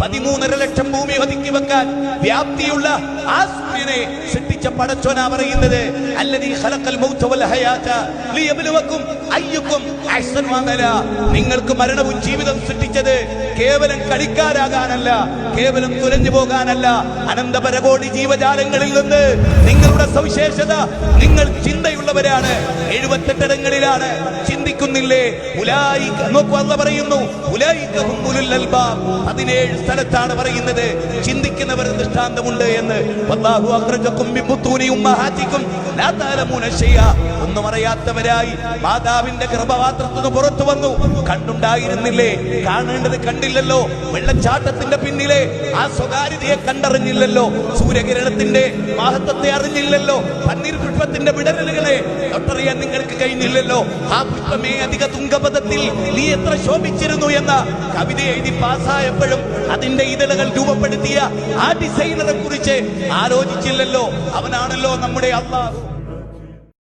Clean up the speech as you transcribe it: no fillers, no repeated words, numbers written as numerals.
13.5 ലക്ഷം ഭൂമി ഒതുക്കി വെക്കാൻ വ്യാപ്തിയുള്ള ആ സൂര്യനെ സൃഷ്ടിച്ച പടച്ചോനാ പറയുന്നത് അല്ലദീ ഖലഖൽ മൗത വൽ ഹയാത ലിയബ്ലുവക്കും അയ്യുക്കും അഹ്സനു അമല. നിങ്ങൾക്ക് മരണവും ജീവിതവും സൃഷ്ടിച്ചത് കേവലം കളിക്കാരാകാനല്ല, കേവലം തുലഞ്ഞു പോകാനല്ല. അനന്തപരകോടി ജീവജാലങ്ങളിൽ നിന്ന് നിങ്ങളുടെ സവിശേഷത, നിങ്ങൾ ചിന്തയുള്ളവരാണ്. 78 ഇടങ്ങളിലാണ് ചിന്തിക്കുന്നില്ലേ? നോക്കൂ, അല്ലാഹു പറയുന്നു 17 സ്ഥലത്താണ് പറയുന്നത് ചിന്തിക്കുന്നവർ ദൃഷ്ടാന്തമുണ്ട് എന്ന്. വല്ലാഹു അഖ്റജകും മിൻ ബുത്തൂനി ഉമ്മഹാതികും ലാ തഅലമൂന ശൈഅ. ഒന്നും അറിയാത്തവരായി മാതാവിന്റെ ഗർഭപാത്രത്തിൽ നിന്ന് പുറത്തു വന്നു. കണ്ടുണ്ടായിരുന്നില്ലേ? കാണേണ്ടത് കണ്ടില്ലല്ലോ. വെള്ളച്ചാട്ടത്തിന്റെ പിന്നിലെ ആ സ്വകാര്യതയെ കണ്ടറിഞ്ഞില്ലല്ലോ. സൂര്യകിരണത്തിന്റെ മഹത്വത്തെ അറിഞ്ഞില്ലല്ലോ. പന്നീർ പുഷ്പത്തിന്റെ വിടരലുകളെ തൊട്ടറിയാൻ നിങ്ങൾക്ക് കഴിഞ്ഞില്ലല്ലോ. ആ പുഷ്പമേ അധിക തുങ്കപഥത്തിൽ നീ എത്ര ശോഭിച്ചിരുന്നു എന്ന കവിത എഴുതി പാസ്സായപ്പോഴും അതിന്റെ ഇതളുകൾ രൂപപ്പെടുത്തിയ ആ ഡിസൈനറെ കുറിച്ച് ആലോചിച്ചില്ലല്ലോ. അവനാണല്ലോ നമ്മുടെ അല്ലാഹു.